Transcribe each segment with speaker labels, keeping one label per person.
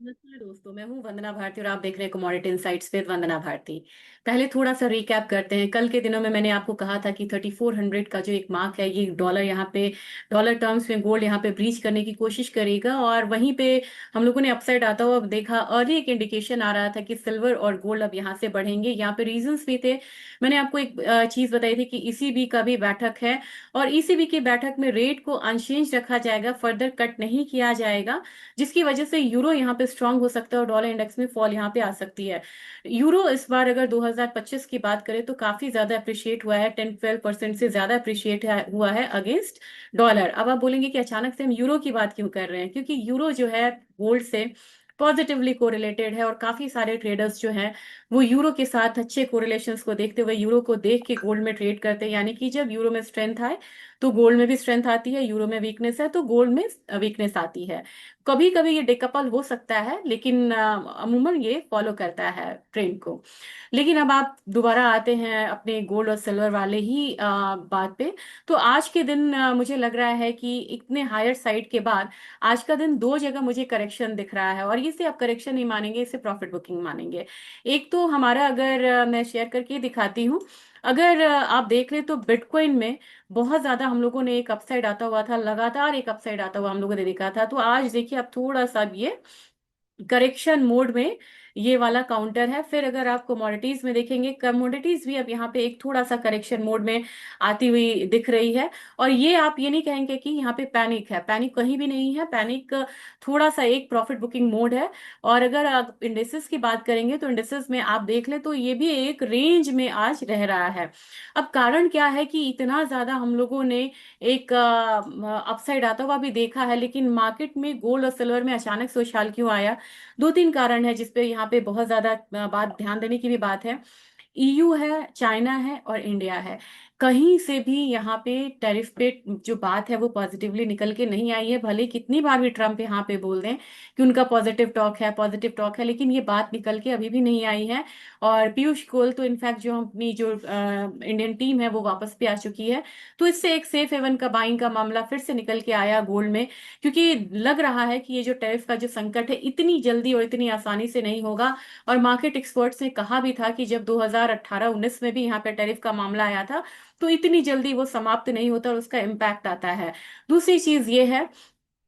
Speaker 1: नमस्कार दोस्तों, मैं हूं वंदना भारती और आप देख रहे हैं कमोडिटी इनसाइट्स विद वंदना भारती। पहले थोड़ा सा रिकैप करते हैं। कल के दिनों में मैंने आपको कहा था कि 3400 का जो एक मार्क है, ये डॉलर यहाँ पे, डॉलर टर्म्स में गोल्ड यहाँ पे ब्रीच करने की कोशिश करेगा और वहीं पे हम लोगों ने अपसाइड आता हुआ देखा। अर्ली एक इंडिकेशन आ रहा था कि सिल्वर और गोल्ड अब यहाँ से बढ़ेंगे। यहाँ पे रीजंस भी थे। मैंने आपको एक चीज बताई थी कि ईसीबी का भी बैठक है और ईसीबी की बैठक में रेट को अनचेंज रखा जाएगा, फर्दर कट नहीं किया जाएगा, जिसकी वजह से यूरो यहाँ पे स्ट्रांग हो सकता है और डॉलर इंडेक्स में फॉल यहाँ पे आ सकती है। यूरो इस बार अगर 2025 की बात करें तो काफी ज्यादा अप्रिशिएट हुआ है, 10-12% से ज्यादा अप्रिशिएट हुआ है अगेंस्ट डॉलर। अब आप बोलेंगे कि अचानक से हम यूरो की बात क्यों कर रहे हैं, क्योंकि यूरो जो है गोल्ड से पॉजिटिवली कोरिलेटेड है और काफी सारे ट्रेडर्स जो हैं वो यूरो के साथ अच्छे कोरिलेशंस को देखते हुए यूरो को देख के गोल्ड में ट्रेड करते हैं। यानी कि जब यूरो में स्ट्रेंथ आए तो गोल्ड में भी स्ट्रेंथ आती है, यूरो में वीकनेस है तो गोल्ड में वीकनेस आती है। कभी कभी ये डेकपल हो सकता है लेकिन अमूमन ये फॉलो करता है ट्रेंड को। लेकिन अब आप दोबारा आते हैं अपने गोल्ड और सिल्वर वाले ही बात पे। तो आज के दिन मुझे लग रहा है कि इतने हायर साइड के बाद आज का दिन दो जगह मुझे करेक्शन दिख रहा है और इसे आप करेक्शन नहीं मानेंगे, इसे प्रॉफिट बुकिंग मानेंगे। एक तो हमारा, अगर मैं शेयर करके दिखाती हूँ, अगर आप देख लें तो बिटकॉइन में बहुत ज्यादा हम लोगों ने एक अपसाइड आता हुआ था, लगातार एक अपसाइड आता हुआ हम लोगों ने देखा था। तो आज देखिए अब थोड़ा सा ये करेक्शन मोड में ये वाला काउंटर है। फिर अगर आप कमोडिटीज में देखेंगे, कमोडिटीज भी अब यहाँ पे एक थोड़ा सा करेक्शन मोड में आती हुई दिख रही है। और ये आप ये नहीं कहेंगे कि यहाँ पे पैनिक है, पैनिक कहीं भी नहीं है। पैनिक थोड़ा सा एक प्रॉफिट बुकिंग मोड है। और अगर आप इंडेक्सेस की बात करेंगे तो इंडेक्सेस में आप देख ले तो ये भी एक रेंज में आज रह रहा है। अब कारण क्या है कि इतना ज्यादा हम लोगों ने एक अपसाइड आता हुआ भी देखा है, लेकिन मार्केट में गोल्ड और सिल्वर में अचानक से उछाल क्यों आया? दो तीन कारण है जिसपे यहाँ पे बहुत ज्यादा बात ध्यान देने की भी बात है। ईयू है, चाइना है और इंडिया है। कहीं से भी यहाँ पे टैरिफ पे जो बात है वो पॉजिटिवली निकल के नहीं आई है। भले कितनी बार भी ट्रम्प यहाँ पे बोल दें कि उनका पॉजिटिव टॉक है, पॉजिटिव टॉक है, लेकिन ये बात निकल के अभी भी नहीं आई है। और पीयूष गोयल तो इनफैक्ट जो अपनी जो इंडियन टीम है वो वापस भी आ चुकी है। तो इससे एक सेफ हेवन का बाइंग का मामला फिर से निकल के आया गोल्ड में, क्योंकि लग रहा है कि ये जो टैरिफ का जो संकट है इतनी जल्दी और इतनी आसानी से नहीं होगा। और मार्केट एक्सपर्ट्स ने कहा भी था कि जब 2018-19 में भी यहाँ पे टैरिफ का मामला आया था तो इतनी जल्दी वो समाप्त नहीं होता और उसका इम्पैक्ट आता है। दूसरी चीज ये है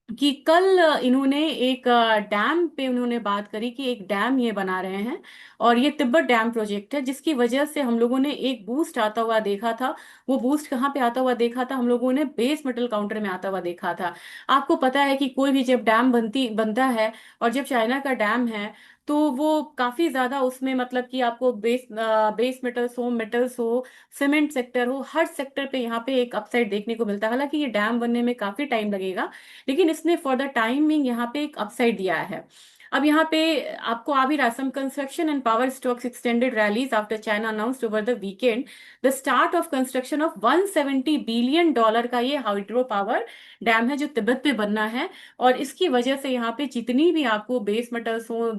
Speaker 1: कि कल इन्होंने एक डैम पे उन्होंने बात करी कि एक डैम ये बना रहे हैं और ये तिब्बत डैम प्रोजेक्ट है, जिसकी वजह से हम लोगों ने एक बूस्ट आता हुआ देखा था। वो बूस्ट कहाँ पे आता हुआ देखा था? हम लोगों ने बेस मेटल काउंटर में आता हुआ देखा था। आपको पता है कि कोई भी जब डैम बनता है और जब चाइना का डैम है तो वो काफी ज्यादा उसमें मतलब कि आपको बेस मेटल्स हो, मेटल्स हो, सीमेंट सेक्टर हो, हर सेक्टर पे यहाँ पे एक अपसाइड देखने को मिलता है। हालांकि ये डैम बनने में काफी टाइम लगेगा, लेकिन इसने फॉर द टाइमिंग यहाँ पे एक अपसाइड दिया है। अब यहाँ पे आपको आ भी रहा, some construction and power stocks extended rallies after China announced over the weekend the start of construction of $170 billion का ये हाइड्रो पावर डैम है जो तिब्बत पे बनना है। और इसकी वजह से यहाँ पे जितनी भी आपको बेस मेटल्स हो,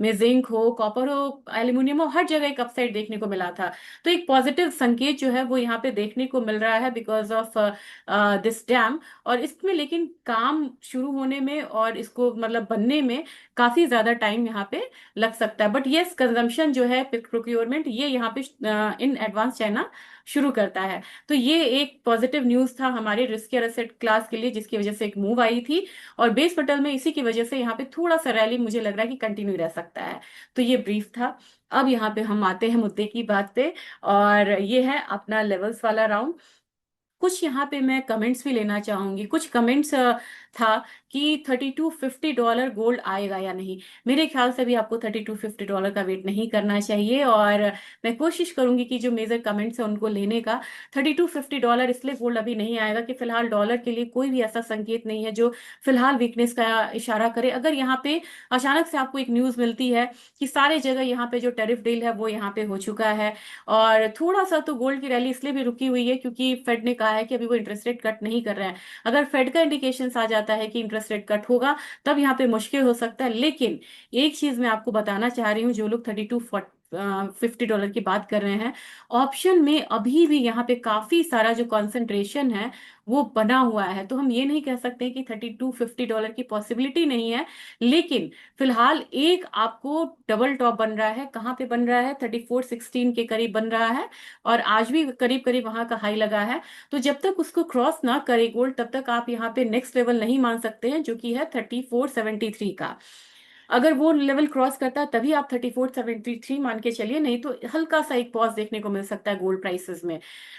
Speaker 1: में जिंक हो, कॉपर हो, एल्यूमिनियम हो, हर जगह एक अपसाइड देखने को मिला था। तो एक पॉजिटिव संकेत जो है वो यहाँ पे देखने को मिल रहा है बिकॉज ऑफ दिस डैम। और इसमें लेकिन काम शुरू होने में और इसको मतलब बनने में काफी ज्यादा टाइम यहाँ पे लग सकता है। बट यस, कंजम्पशन जो है, प्रोक्योरमेंट, ये यहाँ पे इन एडवांस चाइना शुरू करता है। तो ये एक पॉजिटिव न्यूज था हमारे रिस्की एसेट क्लास के लिए, जिसकी वजह से एक मूव आई थी। और बेस मेटल में इसी की वजह से यहाँ पे थोड़ा सा रैली मुझे लग रहा है कि कंटिन्यू रह सकता है। तो ये ब्रीफ था। अब यहाँ पे हम आते हैं मुद्दे की बात पे, और ये है अपना लेवल्स वाला राउंड। कुछ यहाँ पे मैं कमेंट्स भी लेना चाहूंगी। कुछ कमेंट्स था कि $3250 गोल्ड आएगा या नहीं। मेरे ख्याल से भी आपको $3250 का वेट नहीं करना चाहिए, और मैं कोशिश करूंगी कि जो मेजर कमेंट्स है उनको लेने का। $3250 इसलिए गोल्ड अभी नहीं आएगा कि फिलहाल डॉलर के लिए कोई भी ऐसा संकेत नहीं है जो फिलहाल वीकनेस का इशारा करे। अगर यहाँ पे अचानक से आपको एक न्यूज मिलती है कि सारे जगह यहाँ पे जो टैरिफ डील है वो यहाँ पे हो चुका है, और थोड़ा सा तो गोल्ड की रैली इसलिए भी रुकी हुई है क्योंकि फेड ने कहा है कि अभी वो इंटरेस्ट रेट कट नहीं कर रहे हैं। अगर फेड का इंडिकेशन आ जाता है कि इंटरेस्ट रेट कट होगा तब यहाँ पे मुश्किल हो सकता है। लेकिन एक चीज मैं आपको बताना चाह रही हूँ, जो लोग $50 की बात कर रहे हैं। ऑप्शन में अभी भी यहाँ पे काफी सारा जो कंसंट्रेशन है वो बना हुआ है, तो हम ये नहीं कह सकते कि $32-50 की पॉसिबिलिटी नहीं है। लेकिन फिलहाल एक आपको डबल टॉप बन रहा है, कहाँ पे बन रहा है, 3416 के करीब बन रहा है, और आज भी करीब करीब वहां का हाई लगा है। तो जब तक उसको क्रॉस ना करे गोल्ड, तब तक आप यहाँ पे नेक्स्ट लेवल नहीं मान सकते हैं, जो कि है 3473 का। अगर वो लेवल क्रॉस करता है तभी आप 3473 मान के चलिए, नहीं तो हल्का सा एक पॉज देखने को मिल सकता है गोल्ड प्राइसेस में।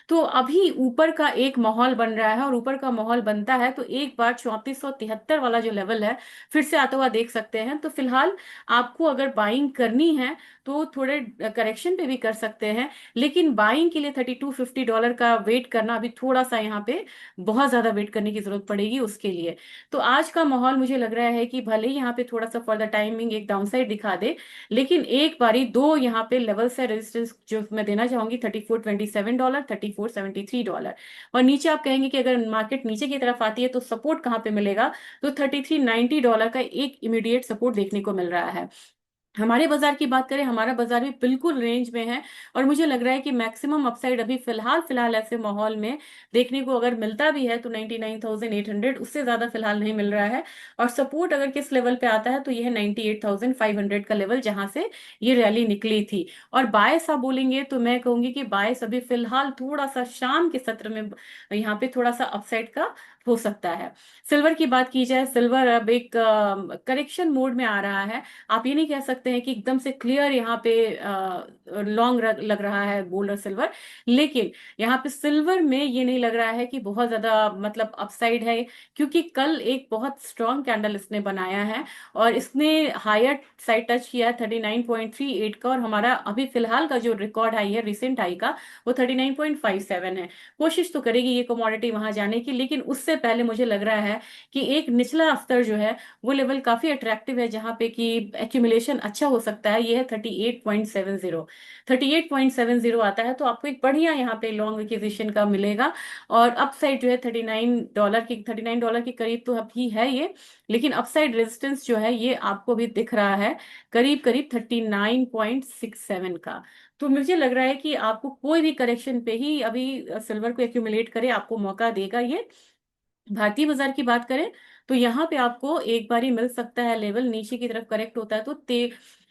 Speaker 1: तो अभी ऊपर का एक माहौल बन रहा है, और ऊपर का माहौल बनता है तो एक बार 3473 वाला जो लेवल है फिर से आता हुआ देख सकते हैं। तो फिलहाल आपको अगर बाइंग करनी है तो थोड़े करेक्शन पे भी कर सकते हैं, लेकिन बाइंग के लिए $32-50 का वेट करना, अभी थोड़ा सा यहाँ पे बहुत ज्यादा वेट करने की जरूरत पड़ेगी उसके लिए। तो आज का माहौल मुझे लग रहा है कि भले ही यहाँ पे थोड़ा सा फॉर द टाइमिंग एक डाउनसाइड दिखा दे, लेकिन एक बारी दो यहाँ पे लेवल से रेजिस्टेंस जो मैं देना चाहूंगी, $3427, $3473। और नीचे आप कहेंगे कि अगर मार्केट नीचे की तरफ आती है तो सपोर्ट कहाँ पे मिलेगा, तो $3390 का एक इमीडिएट सपोर्ट देखने को मिल रहा है। हमारे बाजार की बात करें, हमारा बाजार भी बिल्कुल रेंज में है, और मुझे लग रहा है कि मैक्सिमम अपसाइड अभी फिलहाल फिलहाल ऐसे माहौल में देखने को अगर मिलता भी है तो 99,800, उससे ज्यादा फिलहाल नहीं मिल रहा है। और सपोर्ट अगर किस लेवल पे आता है तो यह है 98,500 का लेवल, जहां से ये रैली निकली थी। और बायस आप बोलेंगे तो मैं कहूंगी कि बायस अभी फिलहाल थोड़ा सा शाम के सत्र में यहाँ पे थोड़ा सा अपसाइड का हो सकता है। सिल्वर की बात की जाए, सिल्वर अब एक करेक्शन मोड में आ रहा है। आप ये नहीं कह सकते हैं कि एकदम से क्लियर यहाँ पे लॉन्ग लग रहा है गोल्ड और सिल्वर, लेकिन यहाँ पे सिल्वर में ये नहीं लग रहा है कि बहुत ज्यादा मतलब अपसाइड है, क्योंकि कल एक बहुत स्ट्रॉन्ग कैंडल इसने बनाया है, और इसने हायर साइड टच किया 39.38 का, और हमारा अभी फिलहाल का जो रिकॉर्ड हाई है रिसेंट हाई का, वो 39.57 है। कोशिश तो करेगी ये कमोडिटी वहां जाने की, लेकिन उससे पहले मुझे लग रहा है कि एक निचला स्तर जो है वो लेवल काफी अट्रैक्टिव है, जहां पे कि एक्यूमुलेशन अच्छा हो सकता है। ये है 38.70। 38.70 आता है तो आपको एक बढ़िया यहाँ पे लॉन्ग एक्विजिशन का मिलेगा। और अपसाइड जो है $39 के करीब तो अभी है ये, लेकिन अपसाइड रेजिस्टेंस जो है ये आपको भी दिख रहा है करीब करीब 39.67 का। तो मुझे लग रहा है कि आपको कोई भी करेक्शन पे ही अभी सिल्वर को एक्यूमुलेट करे आपको मौका देगा ये। भारतीय बाजार की बात करें तो यहाँ पे आपको एक बार ही मिल सकता है लेवल, नीचे की तरफ करेक्ट होता है तो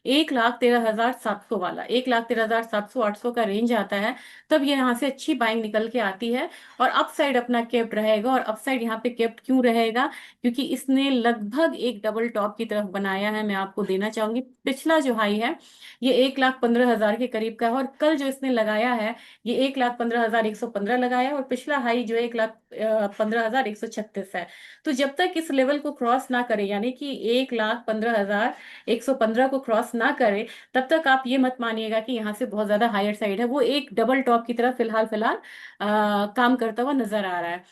Speaker 1: 1,13,700 वाला, 1,13,700-800 का रेंज आता है, तब ये यहाँ से अच्छी बाइंग निकल के आती है, और अपसाइड अपना केप्ट रहेगा। और अपसाइड यहाँ पे केप्ट क्यों रहेगा, क्योंकि इसने लगभग एक डबल टॉप की तरफ बनाया है। मैं आपको देना चाहूंगी पिछला जो हाई है ये 1,15,000 के करीब का है, और कल जो इसने लगाया है ये 1,15,115 लगाया है, और पिछला हाई जो है 1,15,136 है। तो जब तक इस लेवल को क्रॉस ना करे, यानी कि 1,15,115 को क्रॉस ना करे, तब तक आप ये मत मानिएगा कि यहाँ से बहुत ज्यादा हायर साइड है। वो एक डबल टॉप की तरफ फिलहाल फिलहाल काम करता हुआ नजर आ रहा है।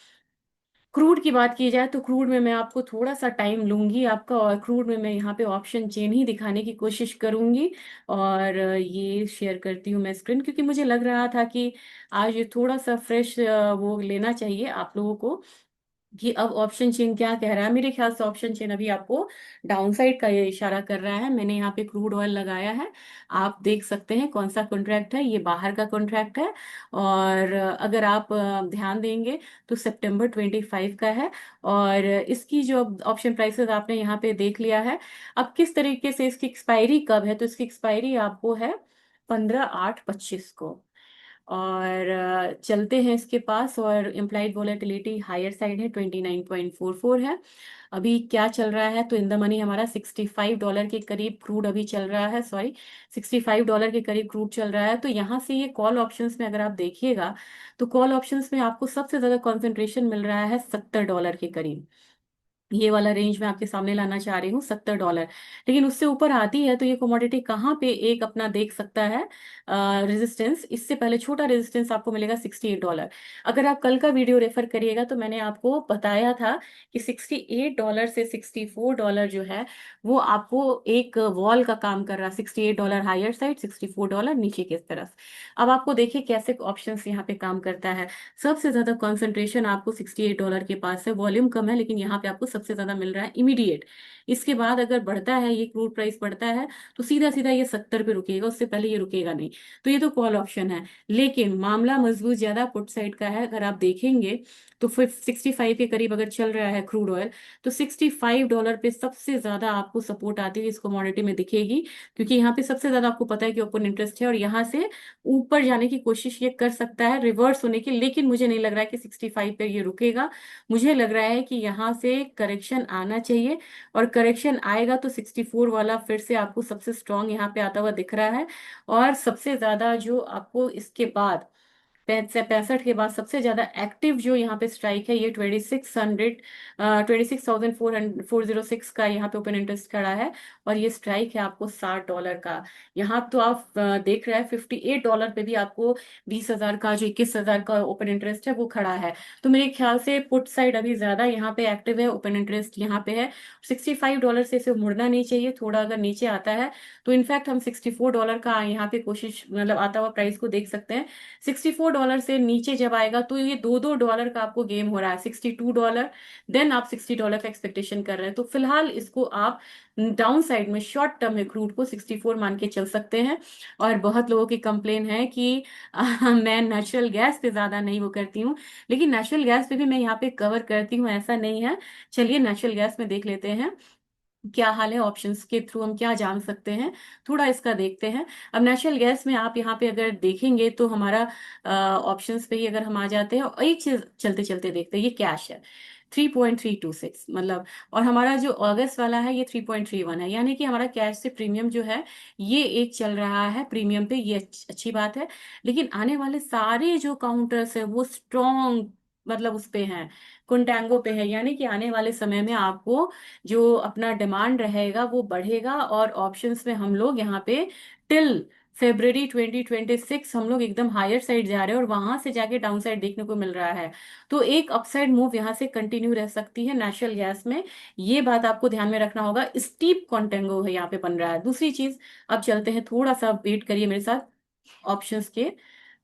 Speaker 1: क्रूड की बात की जाए तो क्रूड में मैं आपको थोड़ा सा टाइम लूंगी आपका, और क्रूड में मैं यहाँ पे ऑप्शन चेन ही दिखाने की कोशिश करूंगी। और ये शेयर करती हूँ मैं स्क्रीन, क्योंकि मुझे लग रहा था कि आज ये थोड़ा सा फ्रेश वो लेना चाहिए आप लोगों को, कि अब ऑप्शन चेन क्या कह रहा है। मेरे ख्याल से ऑप्शन चेन अभी आपको डाउनसाइड का ये इशारा कर रहा है। मैंने यहाँ पे क्रूड ऑयल लगाया है, आप देख सकते हैं कौन सा कॉन्ट्रैक्ट है, ये बाहर का कॉन्ट्रैक्ट है। और अगर आप ध्यान देंगे तो सितंबर 25 का है, और इसकी जो ऑप्शन प्राइसेस आपने यहाँ पे देख लिया है। अब किस तरीके से इसकी एक्सपायरी कब है, तो इसकी एक्सपायरी आपको है 15/8/25 को। और चलते हैं इसके पास, और इम्प्लाइड वोलेटिलिटी हायर साइड है, 29.44 है। अभी क्या चल रहा है, तो इन द मनी हमारा $65 के करीब क्रूड अभी चल रहा है, सॉरी $65 के करीब क्रूड चल रहा है। तो यहाँ से ये कॉल ऑप्शंस में अगर आप देखिएगा तो कॉल ऑप्शंस में आपको सबसे ज्यादा कंसंट्रेशन मिल रहा है $70 के करीब। ये वाला रेंज मैं आपके सामने लाना चाह रही हूँ, $70। लेकिन उससे ऊपर आती है तो ये कमोडिटी कहाँ पे एक अपना देख सकता है रेजिस्टेंस, इससे पहले छोटा रेजिस्टेंस आपको मिलेगा $68। अगर आप कल का वीडियो रेफर करिएगा तो मैंने आपको बताया था कि $68 से $64 जो है वो आपको एक वॉल का काम कर रहा है, $68 हायर साइड, $64 नीचे की तरफ। अब आपको देखिए कैसे ऑप्शंस यहाँ पे काम करता है। सबसे ज्यादा कंसंट्रेशन आपको $68 के पास है, वॉल्यूम कम है लेकिन यहाँ पे आपको सबसे सबसे ज्यादा मिल रहा है इमीडिएट। इसके बाद अगर बढ़ता है, ये क्रूड प्राइस बढ़ता है, तो सीधा सीधा ये 70 पे रुकेगा, उससे पहले ये रुकेगा नहीं। तो ये तो कॉल ऑप्शन है। लेकिन मामला मजबूत ज्यादा पुट साइड का है। अगर आप देखेंगे तो 65 के करीब अगर चल रहा है क्रूड ऑयल, तो $65 पे सबसे ज्यादा आपको सपोर्ट आती हुई इस कमोडिटी में दिखेगी। क्योंकि यहाँ पे सबसे ज्यादा आपको पता है कि ओपन इंटरेस्ट है, और यहाँ से ऊपर जाने की कोशिश ये कर सकता है रिवर्स होने की, लेकिन मुझे नहीं लग रहा है कि 65 पे ये रुकेगा। मुझे लग रहा है कि यहाँ से करेक्शन आना चाहिए, और करेक्शन आएगा तो 64 वाला फिर से आपको सबसे स्ट्रांग यहाँ पे आता हुआ दिख रहा है। और सबसे ज्यादा जो आपको इसके बाद 65 के बाद सबसे ज्यादा एक्टिव जो यहाँ पे स्ट्राइक है, ये 26,406 का यहाँ पे ओपन इंटरेस्ट खड़ा है। और ये स्ट्राइक है आपको $60 का। यहाँ तो आप देख रहे हैं $58 पे भी आपको 20,000 का, जो 21,000 का ओपन इंटरेस्ट है वो खड़ा है। तो मेरे ख्याल से पुट साइड अभी ज्यादा यहाँ पे एक्टिव है, ओपन इंटरेस्ट यहाँ पे है। $65 से इसे मुड़ना नहीं चाहिए। थोड़ा अगर नीचे आता है तो इनफैक्ट हम $64 का यहाँ पे कोशिश, मतलब आता हुआ प्राइस को देख सकते हैं। $64 से नीचे जब आएगा तो ये $2 का आपको गेम हो रहा है, $62। देन आप $60 का एक्सपेक्टेशन कर रहे हैं, तो फिलहाल इसको आप डाउन साइड में शॉर्ट टर्म में क्रूड को 64 मान के चल सकते हैं। और बहुत लोगों की कंप्लेन है कि मैं नेचुरल गैस पे ज्यादा नहीं वो करती हूँ, लेकिन नेचुरल गैस पे भी मैं यहाँ पे कवर करती हूँ, ऐसा नहीं है। चलिए नेचुरल गैस में देख लेते हैं क्या हाल है, ऑप्शंस के थ्रू हम क्या जान सकते हैं, थोड़ा इसका देखते हैं। अब नेचुरल गैस में आप यहाँ पे अगर देखेंगे तो हमारा ऑप्शंस पे ही अगर हम आ जाते हैं, और एक चीज चलते चलते देखते हैं, ये कैश है 3.326 मतलब, और हमारा जो अगस्त वाला है ये 3.31 है, यानी कि हमारा कैश से प्रीमियम जो है ये एक चल रहा है प्रीमियम पे, ये अच्छी बात है। लेकिन आने वाले सारे जो काउंटर्स है वो स्ट्रॉन्ग, मतलब उस पे हैं, कुंटेंगो पे है, यानी कि आने वाले समय में आपको जो अपना डिमांड रहेगा वो बढ़ेगा। और ऑप्शंस में हम लोग यहाँ पे टिल फेब्रवरी 2026 हम लोग एकदम हायर साइड जा रहे हैं, और वहां से जाके डाउन साइड देखने को मिल रहा है। तो एक अपसाइड मूव यहाँ से कंटिन्यू रह सकती है नेचुरल गैस में। ये बात आपको ध्यान में रखना होगा, स्टीप कॉन्टेंगो है यहाँ पे बन रहा है। दूसरी चीज, अब चलते हैं, थोड़ा सा वेट करिए मेरे साथ, ऑप्शंस के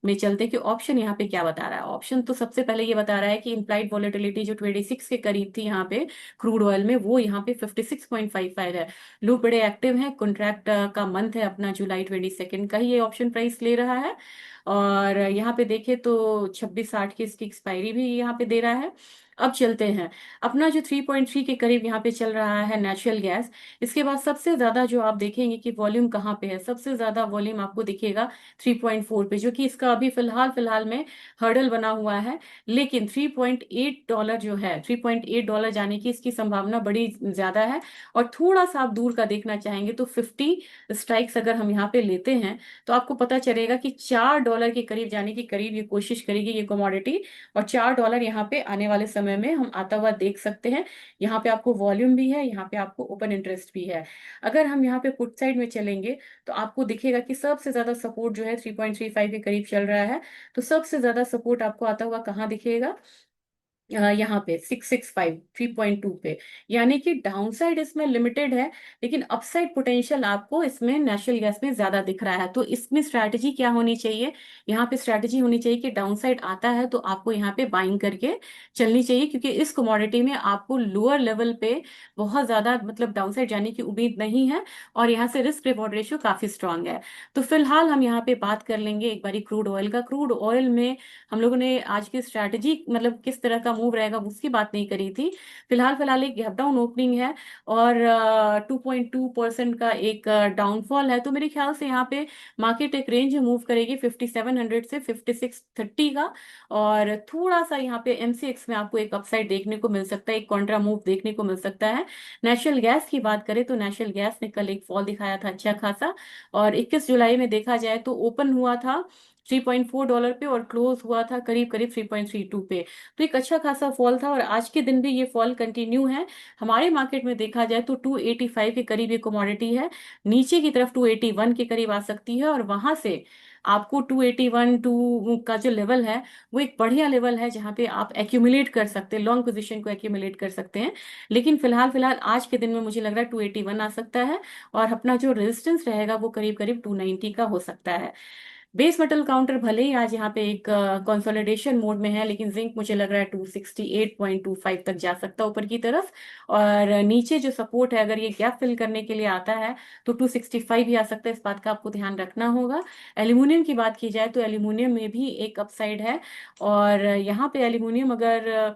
Speaker 1: में चलते हैं कि ऑप्शन यहाँ पे क्या बता रहा है। ऑप्शन तो सबसे पहले ये बता रहा है कि इम्प्लाइड वॉलेटिलिटी जो 26 के करीब थी यहाँ पे क्रूड ऑयल में, वो यहाँ पे 56.55 है। लोग बड़े एक्टिव हैं, कॉन्ट्रैक्ट का मंथ है अपना, जुलाई 22 का ही ये ऑप्शन प्राइस ले रहा है। और यहाँ पे देखे तो 26.60 की इसकी एक्सपायरी भी यहाँ पे दे रहा है। अब चलते हैं, अपना जो 3.3 के करीब यहाँ पे चल रहा है नेचुरल गैस। इसके बाद सबसे ज्यादा जो आप देखेंगे कि वॉल्यूम कहाँ पे है, सबसे ज्यादा वॉल्यूम आपको दिखेगा 3.4 पे, जो कि इसका अभी फिलहाल फिलहाल में हर्डल बना हुआ है। लेकिन $3.8 जो है, $3.8 जाने की इसकी संभावना बड़ी ज्यादा है। और थोड़ा सा आप दूर का देखना चाहेंगे तो 50 स्ट्राइक्स अगर हम यहाँ पे लेते हैं, तो आपको पता चलेगा कि $4 के करीब जाने की करीब ये कोशिश करेगी ये कमोडिटी। और $4 यहाँ पे आने वाले समय में हम आता हुआ देख सकते हैं। यहाँ पे आपको वॉल्यूम भी है, यहाँ पे आपको ओपन इंटरेस्ट भी है। अगर हम यहाँ पे पुट साइड में चलेंगे तो आपको दिखेगा कि सबसे ज्यादा सपोर्ट जो है 3.35 के करीब चल रहा है। तो सबसे ज्यादा सपोर्ट आपको आता हुआ कहाँ दिखेगा, यहाँ पे 665 3.2 पे। यानी कि डाउन साइड इसमें लिमिटेड है, लेकिन अपसाइड पोटेंशियल आपको इसमें नेचुरल गैस में ज्यादा दिख रहा है। तो इसमें स्ट्रैटेजी क्या होनी चाहिए, यहाँ पे स्ट्रैटेजी होनी चाहिए कि डाउन साइड आता है तो आपको यहाँ पे बाइंग करके चलनी चाहिए, क्योंकि इस कमोडिटी में आपको लोअर लेवल पे बहुत ज्यादा मतलब डाउन साइड जाने की उम्मीद नहीं है। और यहाँ से रिस्क रिवॉर्ड रेशियो काफी स्ट्रांग है। तो फिलहाल हम यहाँ पे बात कर लेंगे एक बारी क्रूड ऑयल का। क्रूड ऑयल में हम लोगों ने आज की स्ट्रैटेजी, मतलब किस तरह का मूव रहेगा उसकी बात नहीं करी थी। फिलहाल फिलहाल एक गैप डाउन ओपनिंग है, और 2.2% का एक डाउनफॉल है। तो मेरे ख्याल से यहाँ पे मार्केट एक रेंज में मूव करेगी 5700 से 5630 का। और थोड़ा सा यहाँ पे एमसीएक्स में आपको एक अपसाइड देखने को मिल सकता है, एक कॉन्ट्रा मूव देखने को मिल सकता है। नेचुरल गैस की बात करें तो नेचुरल गैस ने कल एक फॉल दिखाया था अच्छा खासा, और 21 जुलाई में देखा जाए तो ओपन हुआ था $3.4 पे, और क्लोज हुआ था करीब करीब 3.32 पे। तो एक अच्छा खासा फॉल था, और आज के दिन भी ये फॉल कंटिन्यू है। हमारे मार्केट में देखा जाए तो 285 के करीब ये कमोडिटी है, नीचे की तरफ 281 के करीब आ सकती है। और वहां से आपको 281 टू का जो लेवल है वो एक बढ़िया लेवल है, जहां पे आप एक्यूमुलेट कर सकते हैं, लॉन्ग पोजीशन को एक्यूमुलेट कर सकते हैं। लेकिन फिलहाल फिलहाल आज के दिन में मुझे लग रहा है 281 आ सकता है, और अपना जो रेजिस्टेंस रहेगा वो करीब करीब 290 का हो सकता है। बेस मेटल काउंटर भले ही आज यहाँ पे एक कंसोलिडेशन मोड में है, लेकिन जिंक मुझे लग रहा है 268.25 तक जा सकता है ऊपर की तरफ। और नीचे जो सपोर्ट है, अगर ये गैप फिल करने के लिए आता है तो 265 ही आ सकता है, इस बात का आपको ध्यान रखना होगा। एल्यूमिनियम की बात की जाए तो एल्यूमिनियम में भी एक अपसाइड है, और यहाँ पे एल्यूमिनियम अगर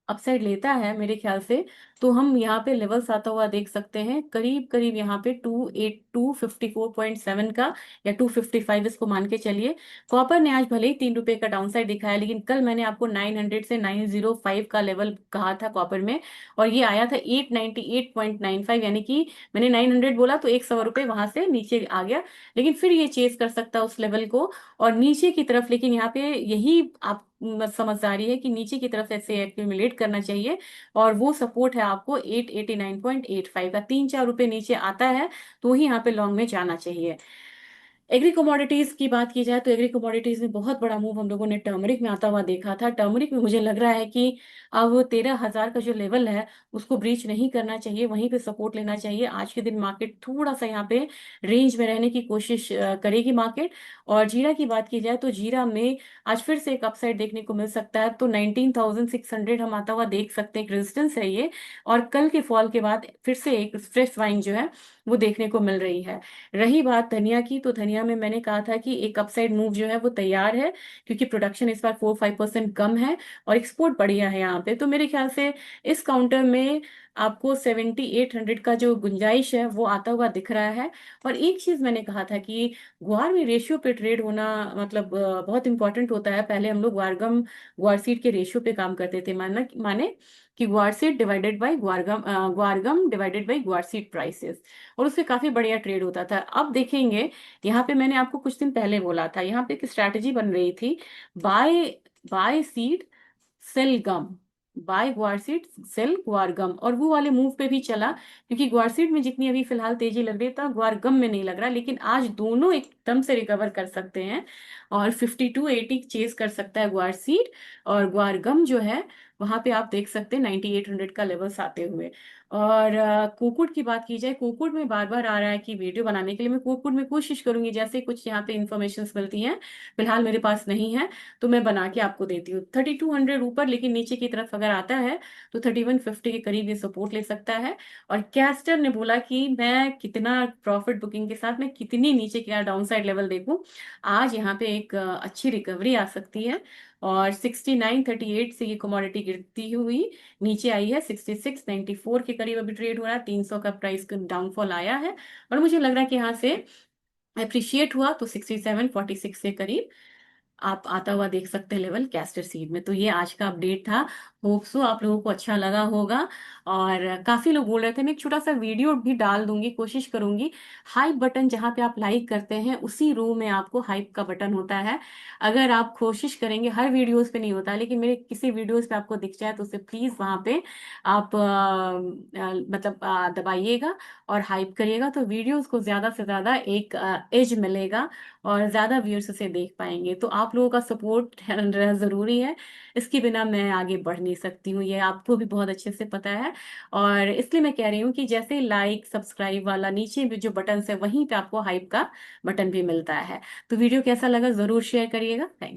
Speaker 1: अपसाइड लेता है मेरे ख्याल से, तो हम यहाँ पे लेवल्स आता हुआ देख सकते हैं, करीब करीब यहाँ पे 254.7 का, या 255 इसको मान के चलिए। कॉपर ने आज भले ही 3 रुपए का डाउन साइड दिखाया, लेकिन कल मैंने आपको 900 से 905 का लेवल कहा था कॉपर में, और ये आया था 898.95, यानी कि मैंने 900 बोला तो 100 रुपए वहां से नीचे आ गया। लेकिन फिर ये चेस कर सकता है उस लेवल को और नीचे की तरफ, लेकिन यहाँ पे यही आप समझदारी है कि नीचे की तरफ ऐसे एक्यूमुलेट करना चाहिए, और वो सपोर्ट है आपको 889.85 का। 3-4 रुपए नीचे आता है तो ही यहाँ पे लॉन्ग में जाना चाहिए। एग्री कमोडिटीज की बात की जाए तो एग्री कमोडिटीज में बहुत बड़ा मूव हम लोगों ने टर्मरिक में आता हुआ देखा था। टर्मरिक में मुझे लग रहा है कि अब 13,000 का जो लेवल है उसको ब्रीच नहीं करना चाहिए, वहीं पे सपोर्ट लेना चाहिए। आज के दिन मार्केट थोड़ा सा यहाँ पे रेंज में रहने की कोशिश करेगी मार्केट। और जीरा की बात की जाए तो जीरा में आज फिर से एक अपसाइड देखने को मिल सकता है, तो 19,600 हम आता हुआ देख सकते हैं, एक रेजिस्टेंस है ये। और कल के फॉल के बाद फिर से एक फ्रेश बाइंग जो है वो देखने को मिल रही है। रही बात धनिया की, तो धनिया में मैंने कहा था कि एक अपसाइड मूव जो है वो तैयार है, क्योंकि प्रोडक्शन इस बार 4-5% कम है और एक्सपोर्ट बढ़िया है यहाँ पे। तो मेरे ख्याल से इस काउंटर में आपको 7,800 का जो गुंजाइश है वो आता हुआ दिख रहा है। और एक चीज मैंने कहा था कि ग्वार में रेशियो पे ट्रेड होना मतलब बहुत इंपॉर्टेंट होता है। पहले हम लोग ग्वार सीड के रेशियो पे काम करते थे, माना माने कि ग्वार seed divided by guar gum divided by ग्वार सीड प्राइसेस, और उससे काफी बढ़िया ट्रेड होता था। अब देखेंगे, यहाँ पे मैंने आपको कुछ दिन पहले बोला था, यहाँ पे एक स्ट्रैटेजी बन रही थी, बाय बाय सीड सेल गम, बाय ग्वारसीड सेल ग्वारगम, और वो वाले मूव पे भी चला, क्योंकि ग्वारसीड में जितनी अभी फिलहाल तेजी लग रही था ग्वारगम में नहीं लग रहा। लेकिन आज दोनों एकदम से रिकवर कर सकते हैं, और 5280 चेस कर सकता है ग्वारसीड, और ग्वारगम जो है वहां पे आप देख सकते हैं 9800 का लेवल्स आते हुए। और कोकुड की बात की जाए, कोकुड में बार बार आ रहा है कि वीडियो बनाने के लिए, मैं कोकुड में कोशिश करूंगी, जैसे कुछ यहाँ पे इंफॉर्मेशन मिलती हैं, फिलहाल मेरे पास नहीं है तो मैं बना के आपको देती हूँ। 3200 ऊपर, लेकिन नीचे की तरफ अगर आता है तो 3150 के करीब ये सपोर्ट ले सकता है। और कैस्टर ने बोला कि मैं कितना प्रॉफिट बुकिंग के साथ मैं कितनी नीचे क्या डाउन साइड लेवल देखूं। आज यहाँ पे एक अच्छी रिकवरी आ सकती है, और 6938 से ये कमोडिटी गिरती हुई नीचे आई है 6694 के करीब अभी ट्रेड हो रहा है। 300 का प्राइस डाउनफॉल आया है, और मुझे लग रहा है कि यहाँ से अप्रिशिएट हुआ तो 6746 के करीब आप आता हुआ देख सकते हैं लेवल कैस्टर सीड में। तो ये आज का अपडेट था। होप सो आप लोगों को अच्छा लगा होगा। और काफी लोग बोल रहे थे, मैं एक छोटा सा वीडियो भी डाल दूंगी, कोशिश करूंगी। हाइप बटन जहां पे आप लाइक करते हैं उसी रो में आपको हाइप का बटन होता है। अगर आप कोशिश करेंगे, हर वीडियोस पे नहीं होता लेकिन मेरे किसी वीडियोस पे आपको दिख जाए तो उसे प्लीज वहां पे आप मतलब दबाइएगा और हाइप करिएगा, तो वीडियोस को ज्यादा से ज्यादा एक एज मिलेगा और ज्यादा व्यूअर्स उसे देख पाएंगे। तो आप लोगों का सपोर्ट रहना जरूरी है, इसके बिना मैं आगे बढ़ नहीं सकती हूँ, ये आपको भी बहुत अच्छे से पता है। और इसलिए मैं कह रही हूँ कि जैसे लाइक सब्सक्राइब वाला नीचे भी जो बटन है वहीं पे आपको हाइप का बटन भी मिलता है। तो वीडियो कैसा लगा जरूर शेयर करिएगा। थैंक